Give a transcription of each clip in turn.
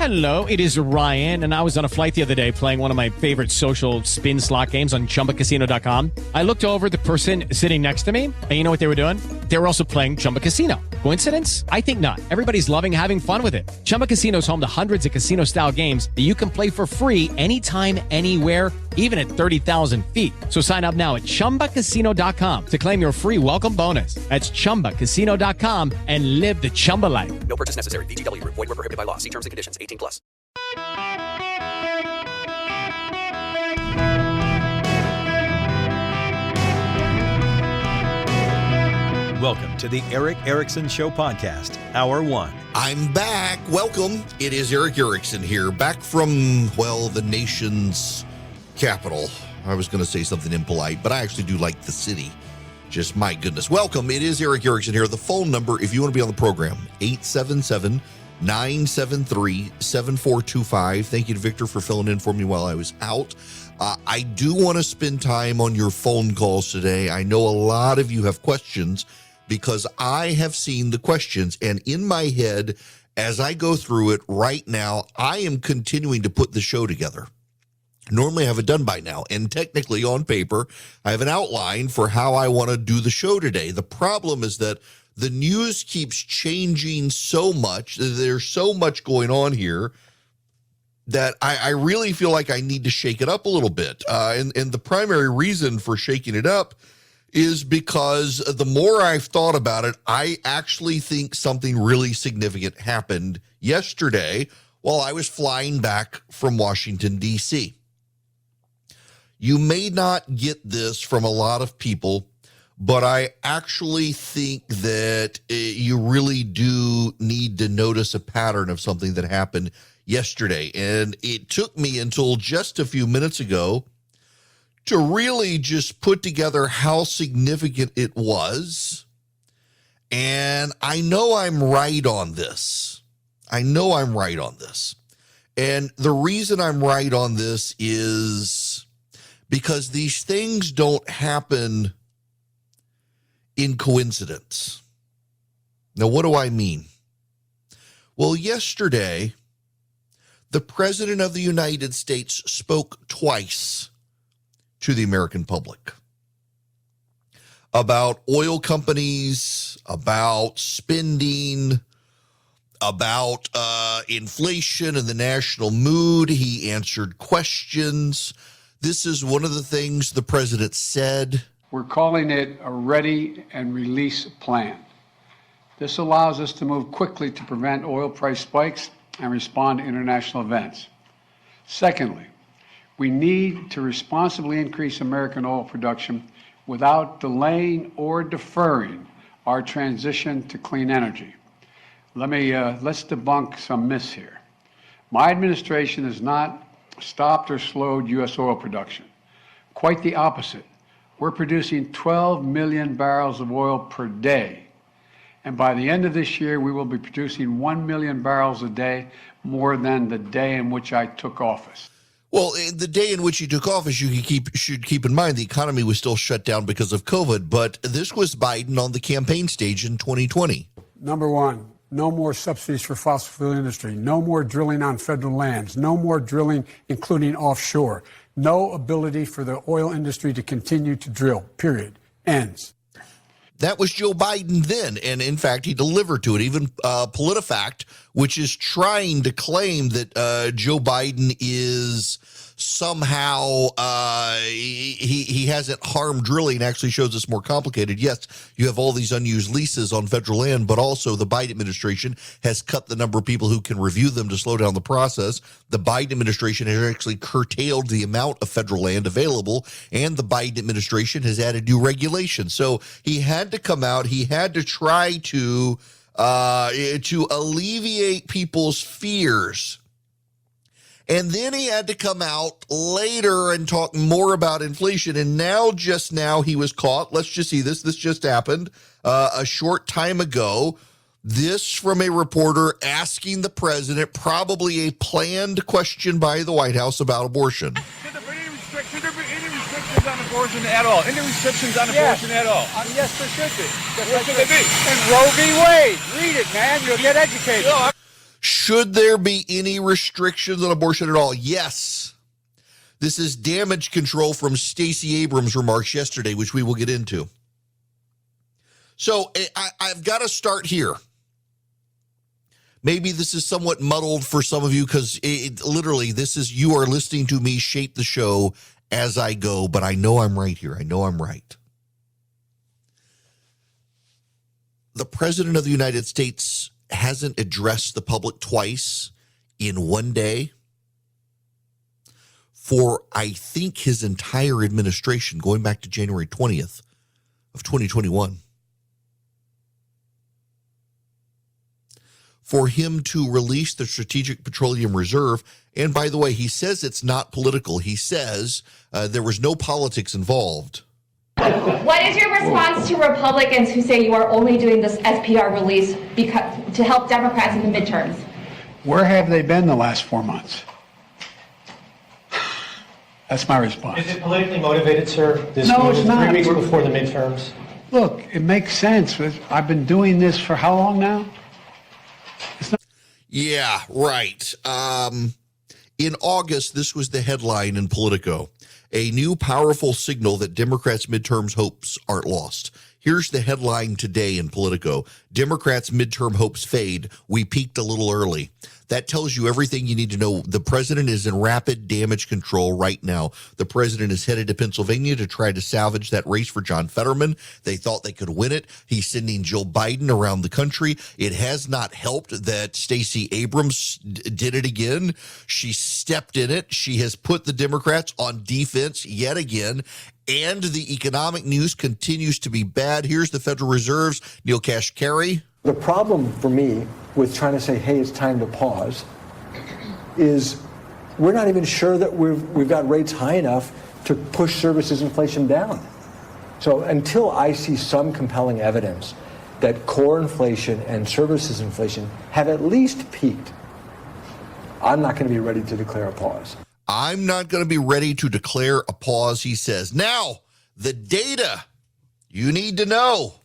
Hello, it is Ryan, and I was on a flight the other day playing one of my favorite social spin slot games on ChumbaCasino.com. I looked over at the person sitting next to me, and you know what they were doing? They were also playing Chumba Casino. Coincidence? I think not. Everybody's loving having fun with it. Chumba Casino is home to hundreds of casino-style games that you can play for free anytime, anywhere, even at 30,000 feet. So sign up now at ChumbaCasino.com to claim your free welcome bonus. That's ChumbaCasino.com and live the Chumba life. No purchase necessary. VGW. Void where prohibited by law. See terms and conditions. 18+. Welcome to the Eric Erickson Show Podcast, Hour 1. I'm back. Welcome. It is Eric Erickson here, back from, well, the nation's capital. I was going to say something impolite, but I actually do like the city. Just my goodness. Welcome. It is Eric Erickson here. The phone number, if you want to be on the program, 877-973-7425. Thank you to Victor for filling in for me while I was out. I do want to spend time on your phone calls today. I know a lot of you have questions because I have seen the questions, and in my head, as I go through it right now, I am continuing to put the show together. Normally I have it done by now, and technically on paper, I have an outline for how I want to do the show today. The problem is that the news keeps changing so much. There's so much going on here that I really feel like I need to shake it up a little bit. And the primary reason for shaking it up is because the more I've thought about it, I actually think something really significant happened yesterday while I was flying back from Washington, D.C. You may not get this from a lot of people, but I actually think that you really do need to notice a pattern of something that happened yesterday. And it took me until just a few minutes ago to really just put together how significant it was. And I know I'm right on this. And the reason I'm right on this is because these things don't happen in coincidence. Now, what do I mean? Well, yesterday, the President of the United States spoke twice to the American public about oil companies, about spending, about inflation and the national mood. He answered questions. This is one of the things the president said. We're calling it a ready and release plan. This allows us to move quickly to prevent oil price spikes and respond to international events. Secondly, we need to responsibly increase American oil production without delaying or deferring our transition to clean energy. Let's debunk some myths here. My administration has not stopped or slowed U.S. oil production. Quite the opposite. We're producing 12 million barrels of oil per day. And by the end of this year, we will be producing 1 million barrels a day, more than the day in which I took office. Well, the day in which he took office, you should keep in mind the economy was still shut down because of COVID, but this was Biden on the campaign stage in 2020. Number one, no more subsidies for fossil fuel industry, no more drilling on federal lands, no more drilling, including offshore, no ability for the oil industry to continue to drill, period. Ends. That was Joe Biden then, and in fact, he delivered to it. Even PolitiFact, which is trying to claim that Joe Biden is somehow he hasn't harmed drilling, actually shows it's more complicated. Yes, you have all these unused leases on federal land, but also the Biden administration has cut the number of people who can review them to slow down the process. The Biden administration has actually curtailed the amount of federal land available, and the Biden administration has added new regulations. So he had to come out. He had to try to alleviate people's fears. And then he had to come out later and talk more about inflation. And just now he was caught. Let's just see this. This just happened a short time ago. This from a reporter asking the president probably a planned question by the White House about abortion. Should there be any restrictions on abortion at all? Any restrictions on abortion at all? Yes, there should be. What should they be? And Roe v. Wade. Read it, man. You'll get educated. Should there be any restrictions on abortion at all? Yes. This is damage control from Stacey Abrams' remarks yesterday, which we will get into. So I've got to start here. Maybe this is somewhat muddled for some of you because literally this is, you are listening to me shape the show as I go, but I know I'm right here. I know I'm right. The President of the United States hasn't addressed the public twice in one day for, I think, his entire administration, going back to January 20th of 2021. For him to release the Strategic Petroleum Reserve, and by the way, he says it's not political. He says there was no politics involved. What is your response to Republicans who say you are only doing this SPR release to help Democrats in the midterms? Where have they been the last 4 months? That's my response. Is it politically motivated, sir? This No, move it's not. 3 weeks before the midterms? Look, it makes sense. I've been doing this for how long now? Yeah, right. In August, this was the headline in Politico. A new powerful signal that Democrats' midterms hopes aren't lost. Here's the headline today in Politico. Democrats' midterm hopes fade. We peaked a little early. That tells you everything you need to know. The president is in rapid damage control right now. The president is headed to Pennsylvania to try to salvage that race for John Fetterman. They thought they could win it. He's sending Jill Biden around the country. It has not helped that Stacey Abrams did it again. She stepped in it. She has put the Democrats on defense yet again. And the economic news continues to be bad. Here's the Federal Reserve's Neil Kashkari. The problem for me with trying to say, hey, it's time to pause, is we're not even sure that we've got rates high enough to push services inflation down. So until I see some compelling evidence that core inflation and services inflation have at least peaked, I'm not going to be ready to declare a pause. I'm not going to be ready to declare a pause, he says. Now, the data you need to know.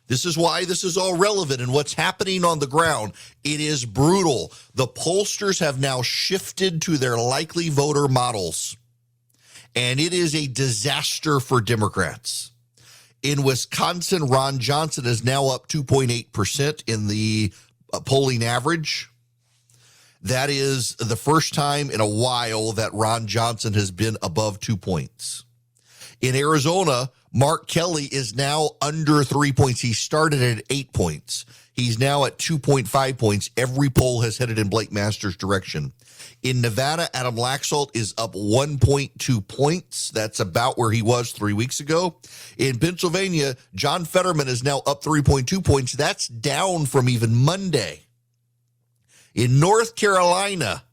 This is why this is all relevant and what's happening on the ground. It is brutal. The pollsters have now shifted to their likely voter models, and it is a disaster for Democrats. In Wisconsin, Ron Johnson is now up 2.8% in the polling average. That is the first time in a while that Ron Johnson has been above 2 points. In Arizona, Mark Kelly is now under 3 points. He started at 8 points. He's now at 2.5 points. Every poll has headed in Blake Masters' direction. In Nevada, Adam Laxalt is up 1.2 points. That's about where he was 3 weeks ago. In Pennsylvania, John Fetterman is now up 3.2 points. That's down from even Monday. In North Carolina,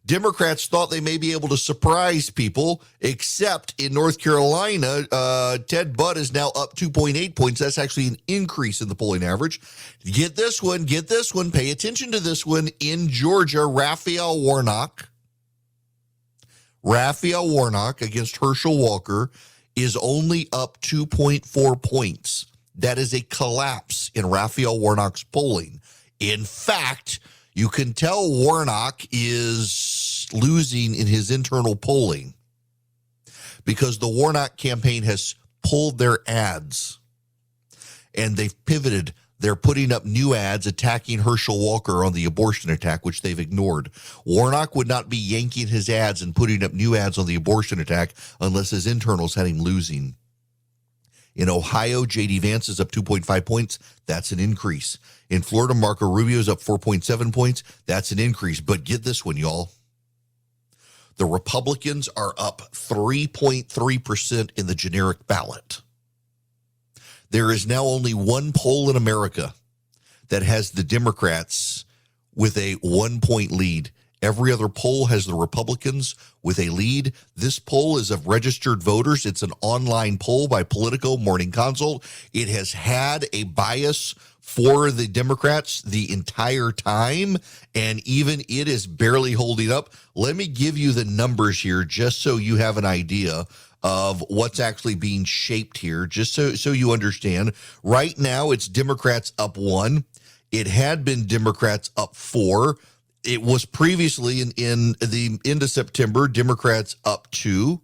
Democrats thought they may be able to surprise people, except in North Carolina, Ted Budd is now up 2.8 points. That's actually an increase in the polling average. Get this one, pay attention to this one. In Georgia, Raphael Warnock against Herschel Walker is only up 2.4 points. That is a collapse in Raphael Warnock's polling. In fact, you can tell Warnock is losing in his internal polling because the Warnock campaign has pulled their ads and they've pivoted. They're putting up new ads attacking Herschel Walker on the abortion attack, which they've ignored. Warnock would not be yanking his ads and putting up new ads on the abortion attack unless his internals had him losing. In Ohio, J.D. Vance is up 2.5 points. That's an increase. In Florida, Marco Rubio is up 4.7 points. That's an increase. But get this one, y'all. The Republicans are up 3.3% in the generic ballot. There is now only one poll in America that has the Democrats with a 1-point lead. Every other poll has the Republicans with a lead. This poll is of registered voters. It's an online poll by Politico Morning Consult. It has had a bias for the Democrats the entire time, and even it is barely holding up. Let me give you the numbers here just so you have an idea of what's actually being shaped here, just so you understand. Right now, it's Democrats up 1. It had been Democrats up 4. It was previously in the end of September, Democrats up 2.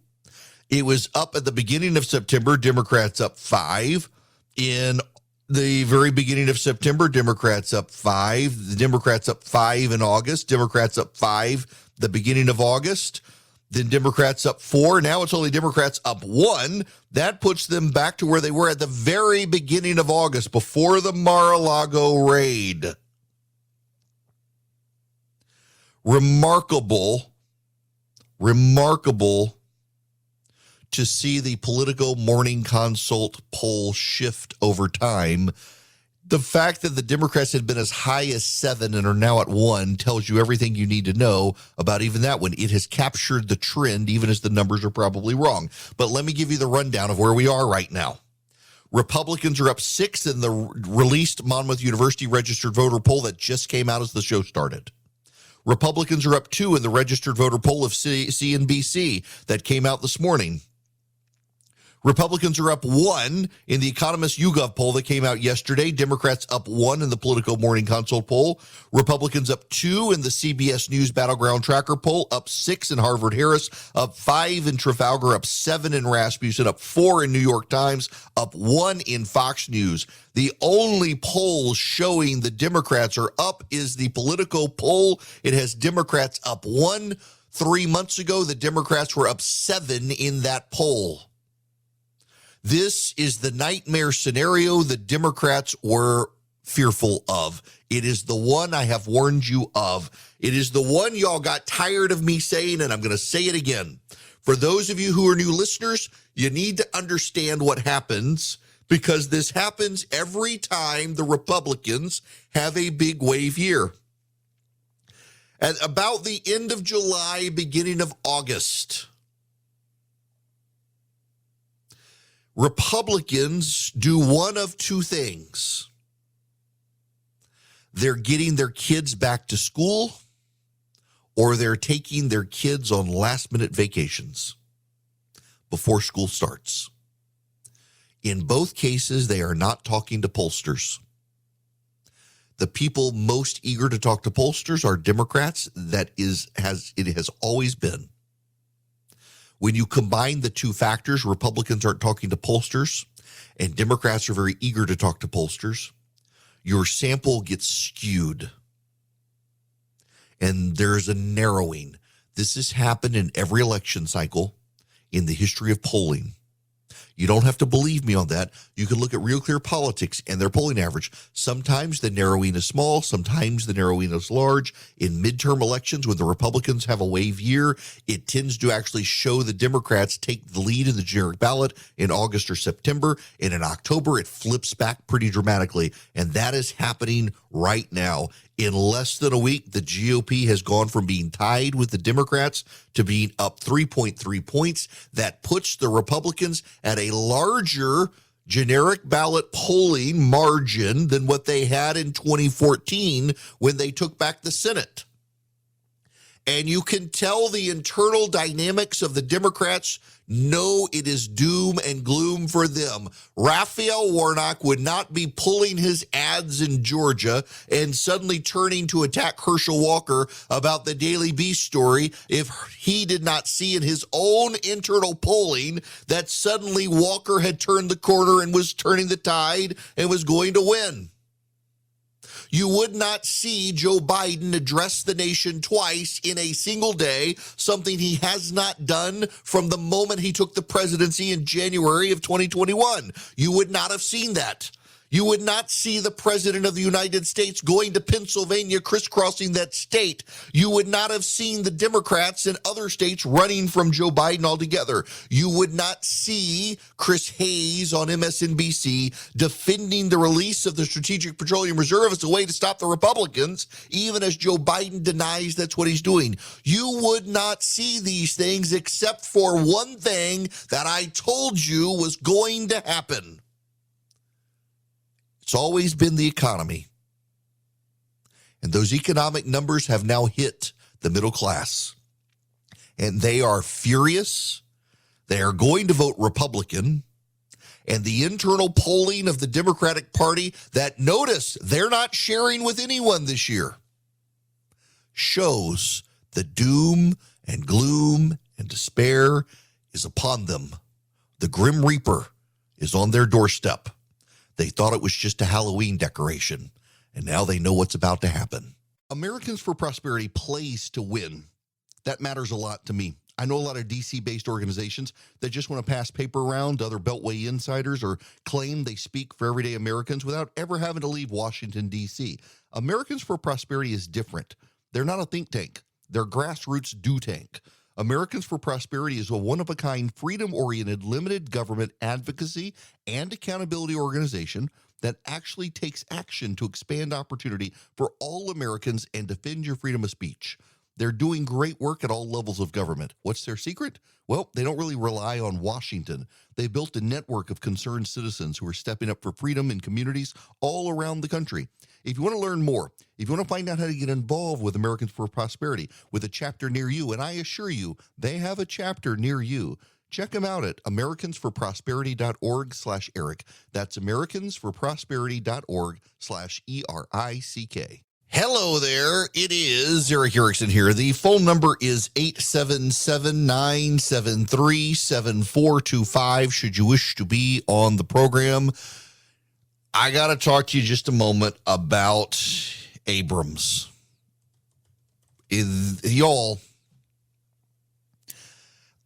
It was up at the beginning of September, Democrats up 5. In the very beginning of September, Democrats up 5. The Democrats up 5 in August. Democrats up 5 the beginning of August. Then Democrats up 4. Now it's only Democrats up 1. That puts them back to where they were at the very beginning of August, before the Mar-a-Lago raid. Remarkable to see the Politico Morning Consult poll shift over time. The fact that the Democrats had been as high as 7 and are now at 1 tells you everything you need to know about even that one. It has captured the trend, even as the numbers are probably wrong. But let me give you the rundown of where we are right now. Republicans are up 6 in the released Monmouth University registered voter poll that just came out as the show started. Republicans are up 2 in the registered voter poll of CNBC that came out this morning. Republicans are up 1 in the Economist YouGov poll that came out yesterday. Democrats up 1 in the Politico Morning Consult poll. Republicans up 2 in the CBS News Battleground Tracker poll, up 6 in Harvard Harris, up 5 in Trafalgar, up 7 in Rasmussen, up 4 in New York Times, up 1 in Fox News. The only poll showing the Democrats are up is the Politico poll. It has Democrats up 1. 3 months ago, the Democrats were up 7 in that poll. This is the nightmare scenario the Democrats were fearful of. It is the one I have warned you of. It is the one y'all got tired of me saying, and I'm going to say it again. For those of you who are new listeners, you need to understand what happens, because this happens every time the Republicans have a big wave year. At about the end of July, beginning of August, Republicans do one of two things. They're getting their kids back to school, or they're taking their kids on last-minute vacations before school starts. In both cases, they are not talking to pollsters. The people most eager to talk to pollsters are Democrats. It has always been. When you combine the two factors, Republicans aren't talking to pollsters, and Democrats are very eager to talk to pollsters, your sample gets skewed. And there's a narrowing. This has happened in every election cycle in the history of polling. You don't have to believe me on that. You can look at Real Clear Politics and their polling average. Sometimes the narrowing is small. Sometimes the narrowing is large. In midterm elections, when the Republicans have a wave year, it tends to actually show the Democrats take the lead in the generic ballot in August or September. And in October, it flips back pretty dramatically. And that is happening right now. In less than a week, the GOP has gone from being tied with the Democrats to being up 3.3 points. That puts the Republicans at a larger generic ballot polling margin than what they had in 2014 when they took back the Senate. And you can tell the internal dynamics of the Democrats know it is doom and gloom for them. Raphael Warnock would not be pulling his ads in Georgia and suddenly turning to attack Herschel Walker about the Daily Beast story if he did not see in his own internal polling that suddenly Walker had turned the corner and was turning the tide and was going to win. You would not see Joe Biden address the nation twice in a single day, something he has not done from the moment he took the presidency in January of 2021. You would not have seen that. You would not see the president of the United States going to Pennsylvania, crisscrossing that state. You would not have seen the Democrats in other states running from Joe Biden altogether. You would not see Chris Hayes on MSNBC defending the release of the Strategic Petroleum Reserve as a way to stop the Republicans, even as Joe Biden denies that's what he's doing. You would not see these things except for one thing that I told you was going to happen. It's always been the economy. And those economic numbers have now hit the middle class. And they are furious. They are going to vote Republican. And the internal polling of the Democratic Party that, notice, they're not sharing with anyone this year, shows the doom and gloom and despair is upon them. The Grim Reaper is on their doorstep. They thought it was just a Halloween decoration, and now they know what's about to happen. Americans for Prosperity plays to win. That matters a lot to me. I know a lot of DC-based organizations that just want to pass paper around to other Beltway insiders or claim they speak for everyday Americans without ever having to leave Washington, D.C. Americans for Prosperity is different. They're not a think tank. They're grassroots do tank. Americans for Prosperity is a one-of-a-kind, freedom-oriented, limited government advocacy and accountability organization that actually takes action to expand opportunity for all Americans and defend your freedom of speech. They're doing great work at all levels of government. What's their secret? Well, they don't really rely on Washington. They built a network of concerned citizens who are stepping up for freedom in communities all around the country. If you want to learn more, if you want to find out how to get involved with Americans for Prosperity with a chapter near you, and I assure you, they have a chapter near you, check them out at americansforprosperity.org/Eric. That's americansforprosperity.org/ERICK. Hello there. It is Eric Erickson here. The phone number is 877-973-7425 should you wish to be on the program. I got to talk to you just a moment about Abrams. Y'all,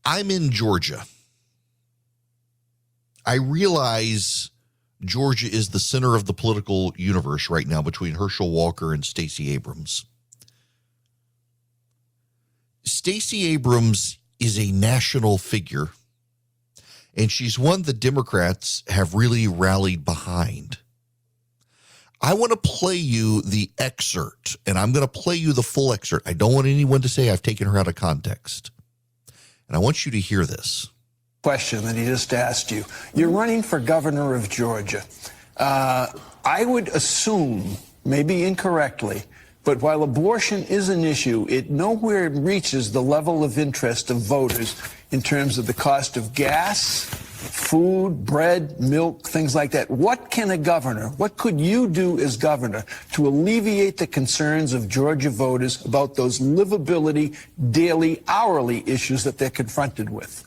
I'm in Georgia. I realize Georgia is the center of the political universe right now between Herschel Walker and Stacey Abrams. Stacey Abrams is a national figure, and she's one the Democrats have really rallied behind. I want to play you the excerpt, and I'm going to play you the full excerpt. I don't want anyone to say I've taken her out of context. And I want you to hear this. Question that he just asked you. You're running for governor of Georgia. I would assume, maybe incorrectly, but while abortion is an issue, it nowhere reaches the level of interest of voters in terms of the cost of gas, food, bread, milk, things like that. What can a governor, what could you do as governor to alleviate the concerns of Georgia voters about those livability, daily, hourly issues that they're confronted with?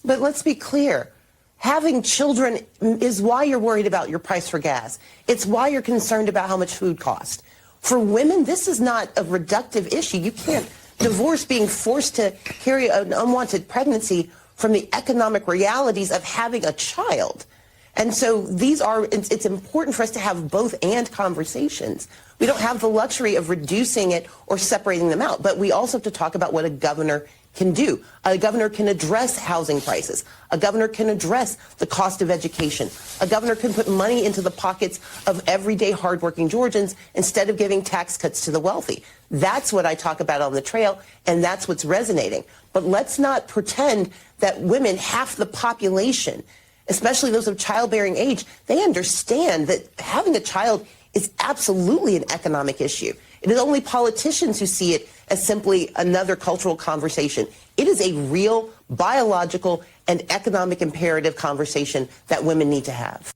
But let's be clear. Having children is why you're worried about your price for gas. It's why you're concerned about how much food costs. For women, this is not a reductive issue. You can't divorce being forced to carry an unwanted pregnancy from the economic realities of having a child. And so it's important for us to have both and conversations. We don't have the luxury of reducing it or separating them out, but we also have to talk about what a governor can do. A governor can address housing prices. A governor can address the cost of education. A governor can put money into the pockets of everyday hardworking Georgians instead of giving tax cuts to the wealthy. That's what I talk about on the trail, and that's what's resonating. But let's not pretend that women, half the population, especially those of childbearing age, they understand that having a child is absolutely an economic issue. It is only politicians who see it as simply another cultural conversation. It is a real biological and economic imperative conversation that women need to have.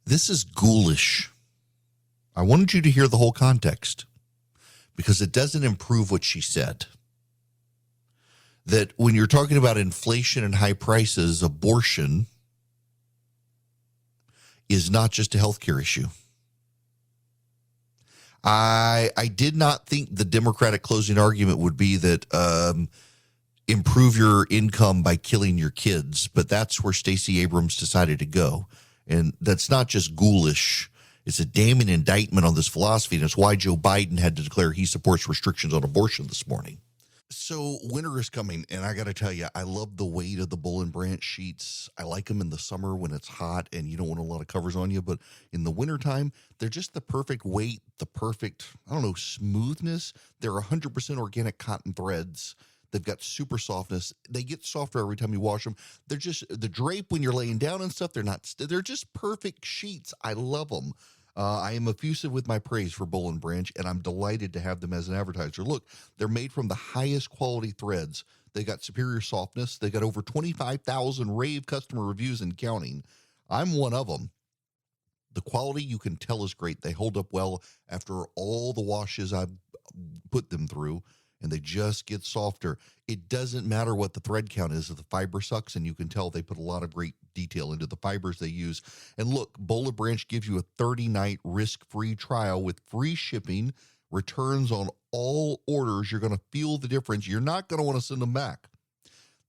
This is ghoulish. I wanted you to hear the whole context because it doesn't improve what she said. That when you're talking about inflation and high prices, abortion is not just a healthcare issue. I did not think the Democratic closing argument would be that improve your income by killing your kids, but that's where Stacey Abrams decided to go. And that's not just ghoulish. It's a damning indictment on this philosophy, and it's why Joe Biden had to declare he supports restrictions on abortion this morning. So winter is coming, and I got to tell you, I love the weight of the Bull and Branch sheets. I like them in the summer when it's hot and you don't want a lot of covers on you, but in the wintertime, they're just the perfect weight, the perfect, smoothness. They're 100% organic cotton threads. They've got super softness. They get softer every time you wash them. They're just, the drape when you're laying down and stuff, they're just perfect sheets. I love them. I am effusive with my praise for Boll & Branch, and I'm delighted to have them as an advertiser. Look, they're made from the highest quality threads. They got superior softness. They got over 25,000 rave customer reviews and counting. I'm one of them. The quality, you can tell, is great. They hold up well after all the washes I've put them through, and they just get softer. It doesn't matter what the thread count is if the fiber sucks, and you can tell they put a lot of great detail into the fibers they use. And look, Boll & Branch gives you a 30-night risk-free trial with free shipping, returns on all orders. You're going to feel the difference. You're not going to want to send them back.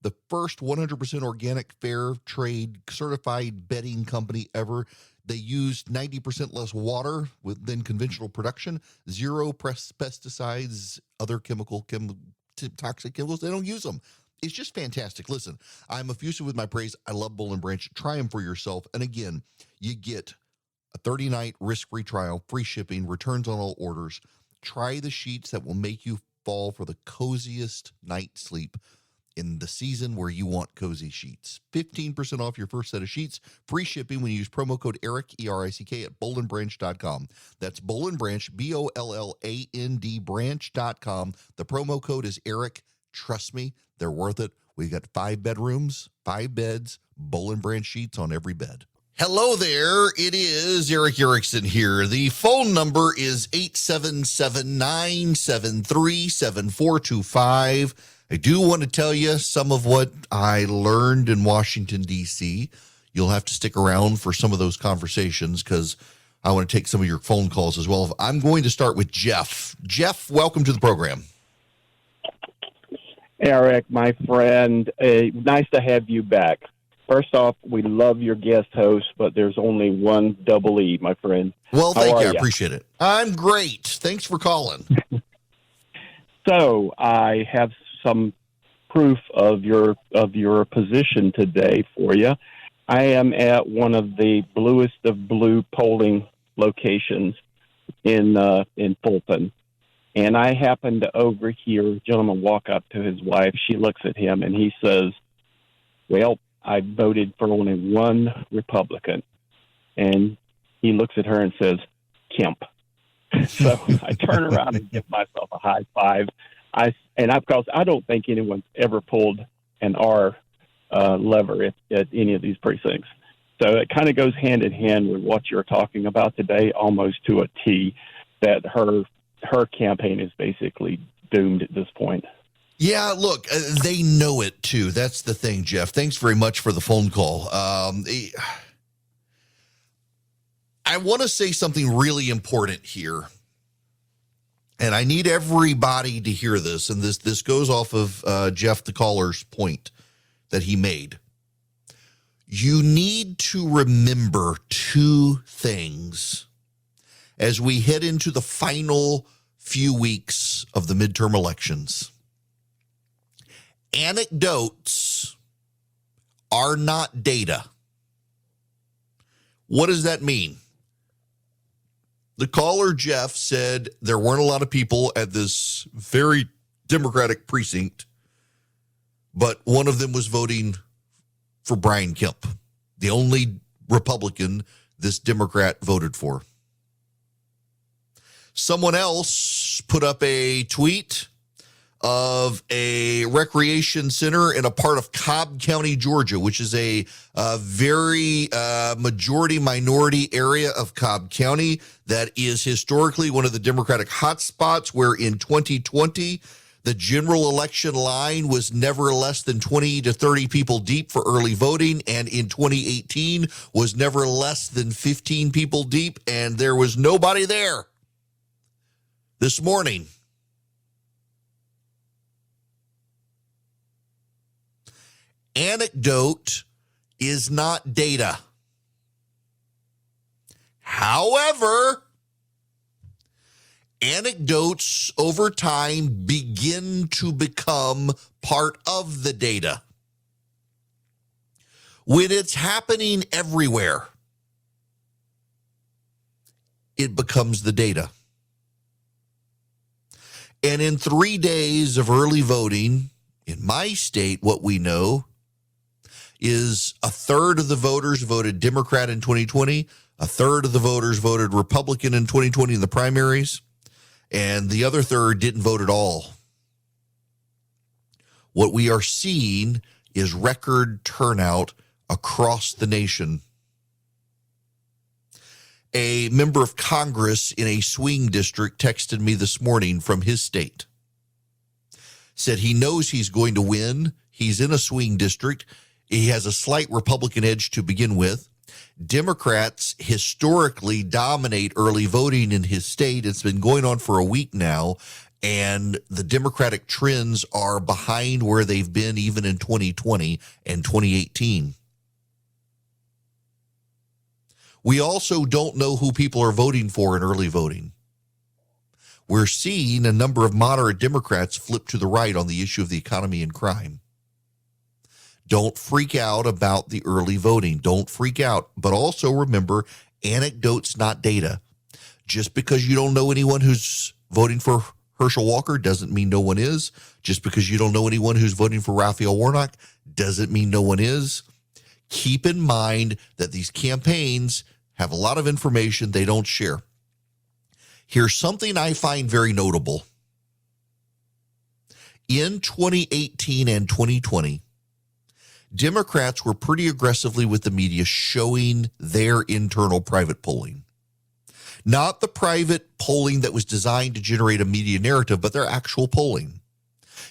The first 100% organic, fair trade, certified bedding company ever. They use 90% less water than conventional production, zero pesticides, other toxic chemicals. They don't use them. It's just fantastic. Listen, I'm effusive with my praise. I love Boll & Branch. Try them for yourself. And again, you get a 30-night risk-free trial, free shipping, returns on all orders. Try the sheets that will make you fall for the coziest night's sleep in the season where you want cozy sheets. 15% off your first set of sheets. Free shipping when you use promo code ERIC, E-R-I-C-K, at bollandbranch.com. That's Boll & Branch, B-O-L-L-A-N-D branch.com. The promo code is ERIC. Trust me, they're worth it. We've got 5 bedrooms, 5 beds, Boll & Branch sheets on every bed. Hello there. It is Eric Erickson here. The phone number is 877-973-7425. I do want to tell you some of what I learned in Washington, D.C. You'll have to stick around for some of those conversations because I want to take some of your phone calls as well. I'm going to start with Jeff. Jeff, welcome to the program. Eric, my friend, nice to have you back. First off, we love your guest host, but there's only one double E, my friend. Well, thank you. I appreciate it. I'm great. Thanks for calling. So I have some proof of your position today for you. I am at one of the bluest of blue polling locations in Fulton, and I happen to overhear a gentleman walk up to his wife. She looks at him, and he says, "Well, I voted for only one Republican," and he looks at her and says, "Kemp." So I turn around and give myself a high five. Because I don't think anyone's ever pulled an R lever at any of these precincts. So it kind of goes hand in hand with what you're talking about today, almost to a T, that her campaign is basically doomed at this point. Yeah, look, they know it too. That's the thing, Jeff. Thanks very much for the phone call. I want to say something really important here. And I need everybody to hear this, and this goes off of Jeff, the caller's point that he made. You need to remember 2 things as we head into the final few weeks of the midterm elections. Anecdotes are not data. What does that mean? The caller, Jeff, said there weren't a lot of people at this very Democratic precinct, but one of them was voting for Brian Kemp, the only Republican this Democrat voted for. Someone else put up a tweet of a recreation center in a part of Cobb County, Georgia, which is a very majority-minority area of Cobb County that is historically one of the Democratic hotspots, where in 2020, the general election line was never less than 20 to 30 people deep for early voting, and in 2018 was never less than 15 people deep, and there was nobody there this morning. Anecdote is not data. However, anecdotes over time begin to become part of the data. When it's happening everywhere, it becomes the data. And in 3 days of early voting in my state, what we know is a third of the voters voted Democrat in 2020, a third of the voters voted Republican in 2020 in the primaries, and the other third didn't vote at all. What we are seeing is record turnout across the nation. A member of Congress in a swing district texted me this morning from his state. Said he knows he's going to win. He's in a swing district. He has a slight Republican edge to begin with. Democrats historically dominate early voting in his state. It's been going on for a week now, and the Democratic trends are behind where they've been even in 2020 and 2018. We also don't know who people are voting for in early voting. We're seeing a number of moderate Democrats flip to the right on the issue of the economy and crime. Don't freak out about the early voting. Don't freak out. But also remember, anecdotes, not data. Just because you don't know anyone who's voting for Herschel Walker doesn't mean no one is. Just because you don't know anyone who's voting for Raphael Warnock doesn't mean no one is. Keep in mind that these campaigns have a lot of information they don't share. Here's something I find very notable. In 2018 and 2020, Democrats were pretty aggressively with the media showing their internal private polling. Not the private polling that was designed to generate a media narrative, but their actual polling.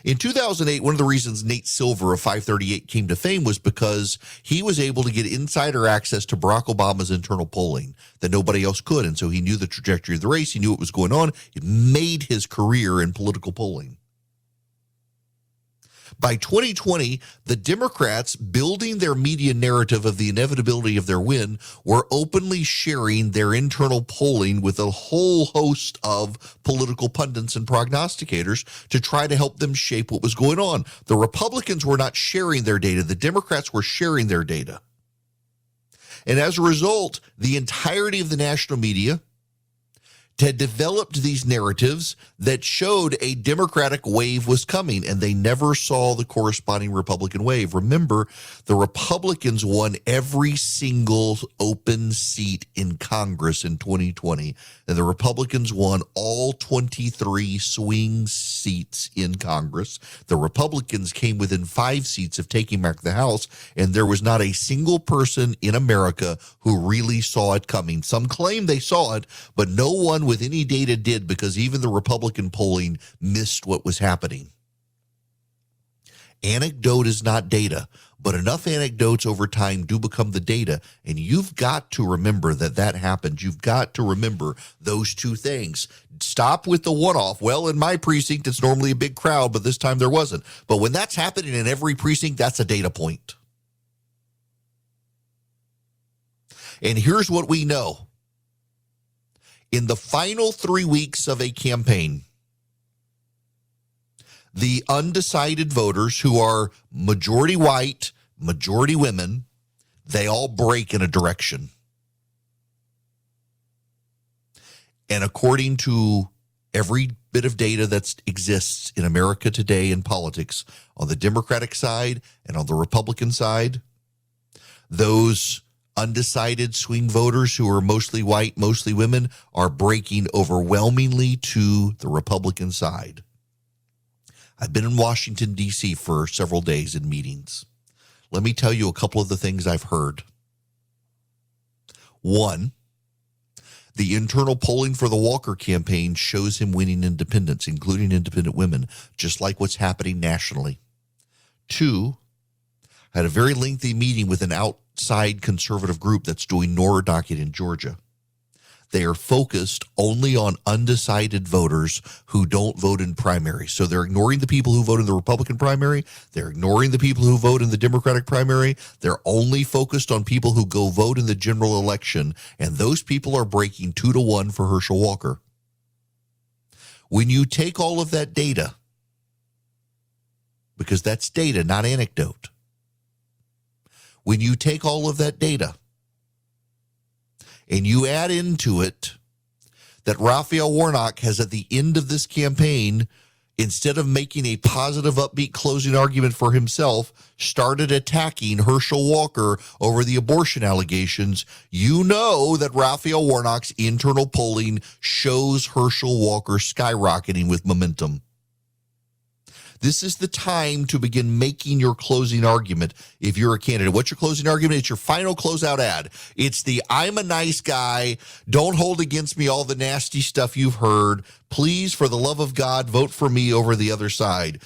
In 2008, one of the reasons Nate Silver of 538 came to fame was because he was able to get insider access to Barack Obama's internal polling that nobody else could. And so he knew the trajectory of the race. He knew what was going on. It made his career in political polling. By 2020, the Democrats, building their media narrative of the inevitability of their win, were openly sharing their internal polling with a whole host of political pundits and prognosticators to try to help them shape what was going on. The Republicans were not sharing their data. The Democrats were sharing their data. And as a result, the entirety of the national media had developed these narratives that showed a Democratic wave was coming, and they never saw the corresponding Republican wave. Remember, the Republicans won every single open seat in Congress in 2020, and the Republicans won all 23 swing seats in Congress. The Republicans came within 5 seats of taking back the House, and there was not a single person in America who really saw it coming. Some claim they saw it, but no one with any data did, because even the Republican polling missed what was happening. Anecdote is not data, but enough anecdotes over time do become the data, and you've got to remember that happened. You've got to remember those two things. Stop with the one-off. Well, in my precinct, it's normally a big crowd, but this time there wasn't. But when that's happening in every precinct, that's a data point. And here's what we know. In the final 3 weeks of a campaign, the undecided voters, who are majority white, majority women, they all break in a direction. And according to every bit of data that exists in America today in politics, on the Democratic side and on the Republican side, those undecided swing voters, who are mostly white, mostly women, are breaking overwhelmingly to the Republican side. I've been in Washington, D.C. for several days in meetings. Let me tell you a couple of the things I've heard. One, the internal polling for the Walker campaign shows him winning independents, including independent women, just like what's happening nationally. Two, I had a very lengthy meeting with an outside conservative group that's doing NORA docket in Georgia. They are focused only on undecided voters who don't vote in primaries. So they're ignoring the people who vote in the Republican primary. They're ignoring the people who vote in the Democratic primary. They're only focused on people who go vote in the general election. And those people are breaking 2-1 for Herschel Walker. When you take all of that data, because that's data, not anecdote. When you take all of that data and you add into it that Raphael Warnock has, at the end of this campaign, instead of making a positive, upbeat closing argument for himself, started attacking Herschel Walker over the abortion allegations. You know that Raphael Warnock's internal polling shows Herschel Walker skyrocketing with momentum. This is the time to begin making your closing argument if you're a candidate. What's your closing argument? It's your final closeout ad. It's the I'm a nice guy. Don't hold against me all the nasty stuff you've heard. Please, for the love of God, vote for me over the other side.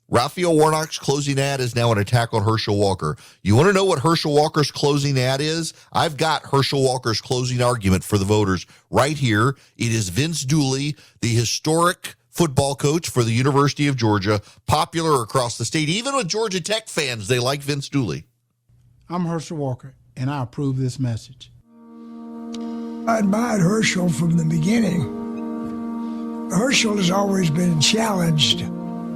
Raphael Warnock's closing ad is now an attack on Herschel Walker. You want to know what Herschel Walker's closing ad is? I've got Herschel Walker's closing argument for the voters right here. It is Vince Dooley, the historic football coach for the University of Georgia, popular across the state. Even with Georgia Tech fans, they like Vince Dooley. I'm Herschel Walker, and I approve this message. I admired Herschel from the beginning. Herschel has always been challenged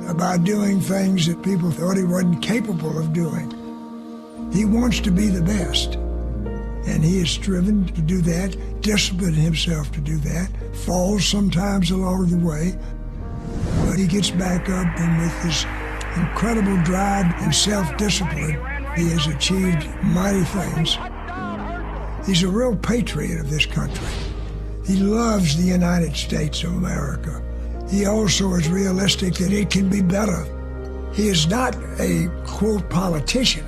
about doing things that people thought he wasn't capable of doing. He wants to be the best, and he has striven to do that, disciplined himself to do that, falls sometimes along the way, but he gets back up, and with his incredible drive and self-discipline, he has achieved mighty things. He's a real patriot of this country. He loves the United States of America. He also is realistic that it can be better. He is not a, quote, politician.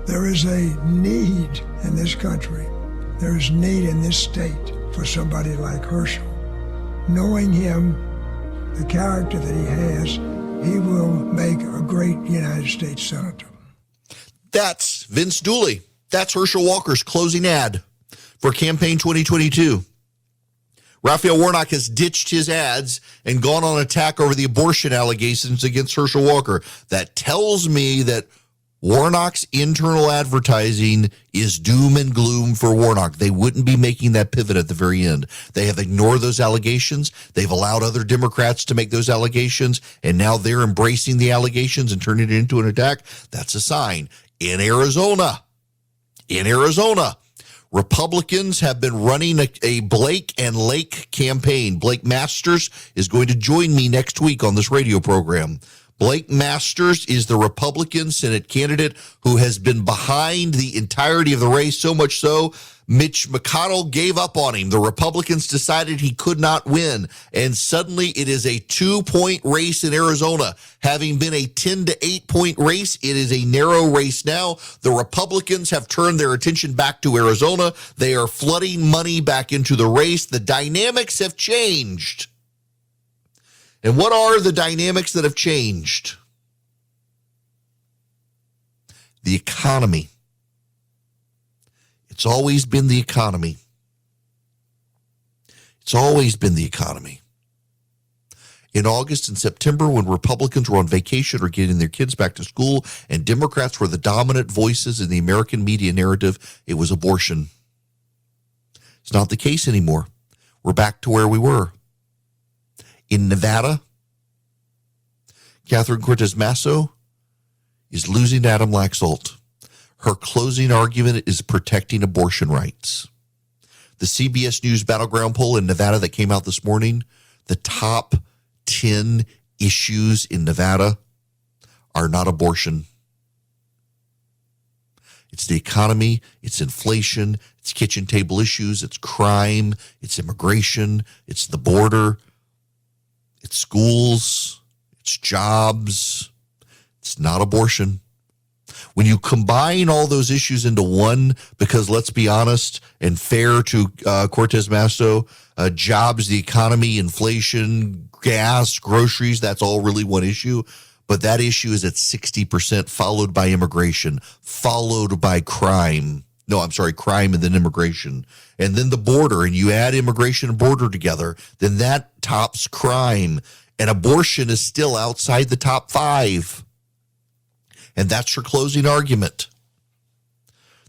There is a need in this country. There is need in this state for somebody like Herschel. Knowing him, the character that he has, he will make a great United States Senator. That's Vince Dooley. That's Herschel Walker's closing ad for campaign 2022. Raphael Warnock has ditched his ads and gone on attack over the abortion allegations against Herschel Walker. That tells me that Warnock's internal advertising is doom and gloom for Warnock. They wouldn't be making that pivot at the very end. They have ignored those allegations. They've allowed other Democrats to make those allegations, and now they're embracing the allegations and turning it into an attack. That's a sign. In Arizona, Republicans have been running a Blake and Lake campaign. Blake Masters is going to join me next week on this radio program. Blake Masters is the Republican Senate candidate who has been behind the entirety of the race, so much so Mitch McConnell gave up on him. The Republicans decided he could not win, and suddenly it is a 2-point race in Arizona. Having been a 10 to 8-point race, it is a narrow race now. The Republicans have turned their attention back to Arizona. They are flooding money back into the race. The dynamics have changed. And what are the dynamics that have changed? The economy. It's always been the economy. It's always been the economy. In August and September, when Republicans were on vacation or getting their kids back to school, and Democrats were the dominant voices in the American media narrative, it was abortion. It's not the case anymore. We're back to where we were. In Nevada, Catherine Cortez Masto is losing to Adam Laxalt. Her closing argument is protecting abortion rights. The CBS News Battleground poll in Nevada that came out this morning, the top 10 issues in Nevada are not abortion. It's the economy, it's inflation, it's kitchen table issues, it's crime, it's immigration, it's the border, it's schools, it's jobs, it's not abortion. When you combine all those issues into one, because let's be honest and fair to Cortez Masto, jobs, the economy, inflation, gas, groceries, that's all really one issue. But that issue is at 60%, followed by immigration, followed by crime. No, I'm sorry, crime and then immigration. And then the border, and you add immigration and border together, then that tops crime. And abortion is still outside the top 5. And that's your closing argument.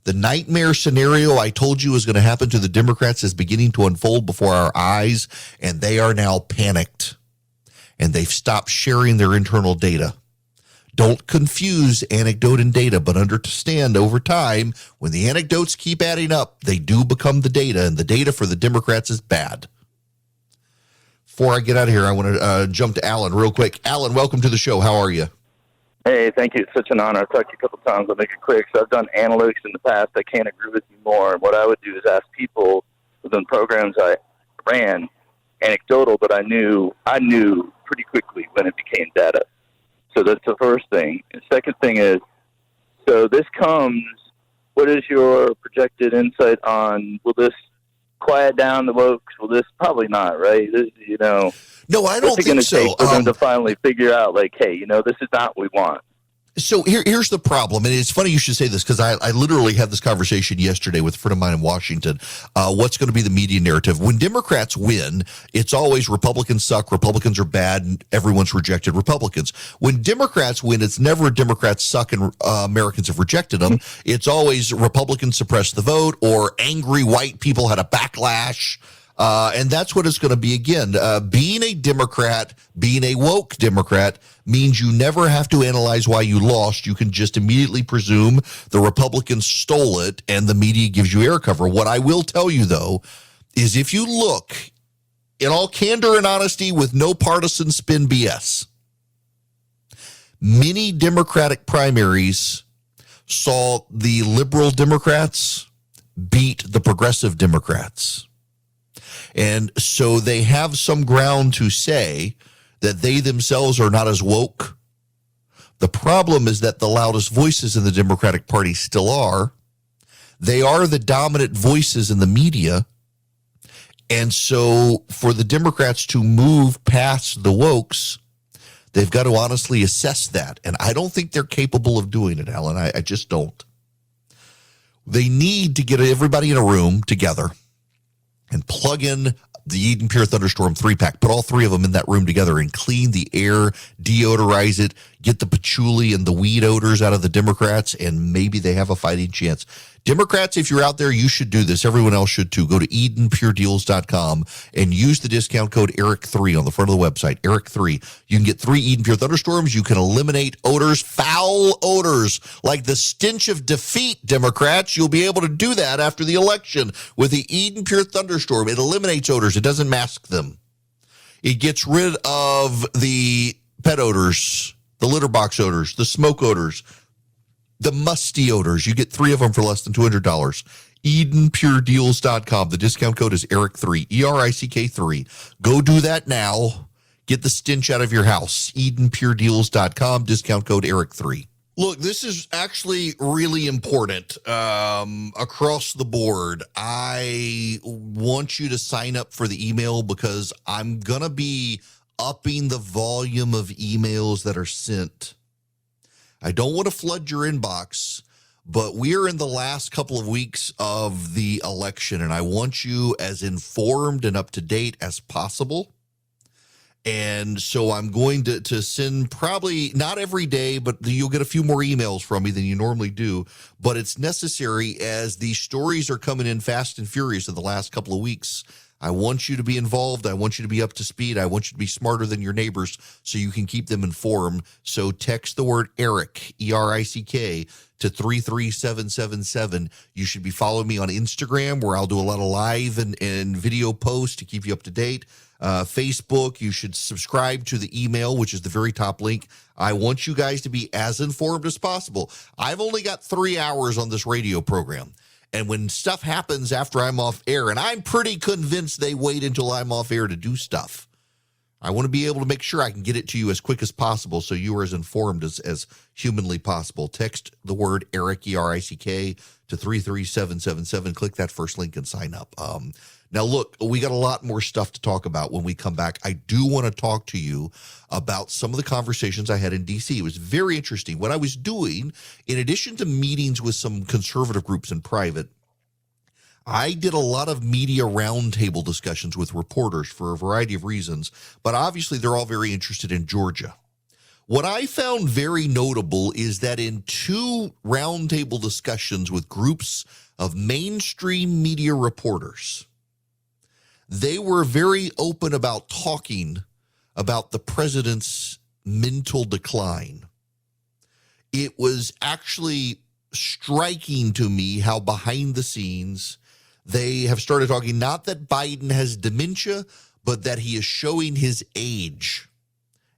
The nightmare scenario I told you was going to happen to the Democrats is beginning to unfold before our eyes, and they are now panicked. And they've stopped sharing their internal data. Don't confuse anecdote and data, but understand over time, when the anecdotes keep adding up, they do become the data, and the data for the Democrats is bad. Before I get out of here, I want to jump to Alan real quick. Alan, welcome to the show. How are you? Hey, thank you. It's such an honor. I've talked to you a couple of times. I'll make it quick. So I've done analytics in the past. I can't agree with you more. What I would do is ask people within programs I ran, anecdotal, but I knew pretty quickly when it became data. So that's the first thing. The second thing is, so this comes, what is your projected insight on, will this quiet down the wokes? Will this, probably not, right? This, no, I don't think so. What's it going to take for them to finally figure out, like, hey, this is not what we want? So here's the problem, and it's funny you should say this because I literally had this conversation yesterday with a friend of mine in Washington. What's going to be the media narrative? When Democrats win, it's always Republicans suck, Republicans are bad, and everyone's rejected Republicans. When Democrats win, it's never Democrats suck and Americans have rejected them. It's always Republicans suppressed the vote or angry white people had a backlash. And that's what it's going to be again. Being a Democrat, being a woke Democrat, means you never have to analyze why you lost. You can just immediately presume the Republicans stole it and the media gives you air cover. What I will tell you, though, is if you look in all candor and honesty with no partisan spin BS, many Democratic primaries saw the liberal Democrats beat the progressive Democrats. And so they have some ground to say that they themselves are not as woke. The problem is that the loudest voices in the Democratic Party still are. They are the dominant voices in the media. And so for the Democrats to move past the wokes, they've got to honestly assess that. And I don't think they're capable of doing it, Alan. I just don't. They need to get everybody in a room together and plug in the Eden Pure Thunderstorm 3-pack. Put all three of them in that room together and clean the air, deodorize it, get the patchouli and the weed odors out of the Democrats, and maybe they have a fighting chance. Democrats, if you're out there, you should do this. Everyone else should too. Go to EdenPureDeals.com and use the discount code ERIC3 on the front of the website, ERIC3. You can get 3 Eden Pure Thunderstorms. You can eliminate odors, foul odors, like the stench of defeat, Democrats. You'll be able to do that after the election with the Eden Pure Thunderstorm. It eliminates odors. It doesn't mask them. It gets rid of the pet odors, the litter box odors, the smoke odors, the musty odors. You get 3 of them for less than $200. EdenPureDeals.com. The discount code is ERIC3, ERICK3. Go do that now. Get the stench out of your house. EdenPureDeals.com, discount code ERIC3. Look, this is actually really important across the board. I want you to sign up for the email because I'm going to be upping the volume of emails that are sent. I don't want to flood your inbox, but we are in the last couple of weeks of the election, and I want you as informed and up to date as possible. And so I'm going to send probably not every day, but you'll get a few more emails from me than you normally do. But it's necessary as these stories are coming in fast and furious in the last couple of weeks. I want you to be involved. I want you to be up to speed. I want you to be smarter than your neighbors so you can keep them informed. So text the word ERIC, ERICK, to 33777. You should be following me on Instagram, where I'll do a lot of live and video posts to keep you up to date. Facebook, you should subscribe to the email, which is the very top link. I want you guys to be as informed as possible. I've only got 3 hours on this radio program. And when stuff happens after I'm off air, and I'm pretty convinced they wait until I'm off air to do stuff, I want to be able to make sure I can get it to you as quick as possible so you are as informed as humanly possible. Text the word ERIC, ERICK, to 33777. Click that first link and sign up. Now, look, we got a lot more stuff to talk about when we come back. I do want to talk to you about some of the conversations I had in D.C. It was very interesting. What I was doing, in addition to meetings with some conservative groups in private, I did a lot of media roundtable discussions with reporters for a variety of reasons, but obviously they're all very interested in Georgia. What I found very notable is that in 2 roundtable discussions with groups of mainstream media reporters, they were very open about talking about the president's mental decline. It was actually striking to me how behind the scenes they have started talking, not that Biden has dementia, but that he is showing his age.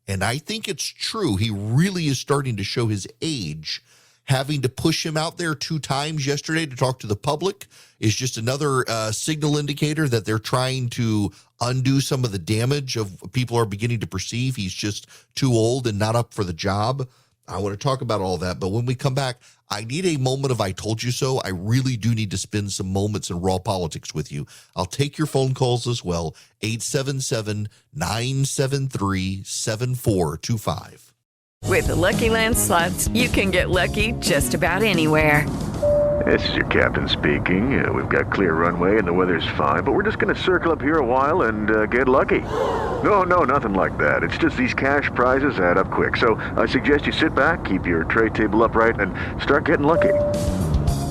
And I think it's true. He really is starting to show his age. Having to push him out there 2 times yesterday to talk to the public is just another signal indicator that they're trying to undo some of the damage of people are beginning to perceive he's just too old and not up for the job. I want to talk about all that, but when we come back, I need a moment of I told you so. I really do need to spend some moments in raw politics with you. I'll take your phone calls as well, 877-973-7425. With the Lucky Land Slots, you can get lucky just about anywhere. This is your captain speaking. We've got clear runway and the weather's fine, but we're just going to circle up here a while and get lucky. No, nothing like that. It's just these cash prizes add up quick. So I suggest you sit back, keep your tray table upright, and start getting lucky.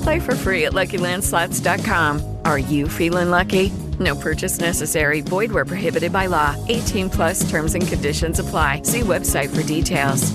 Play for free at LuckyLandSlots.com. Are you feeling lucky? No purchase necessary. Void where prohibited by law. 18+ terms and conditions apply. See website for details.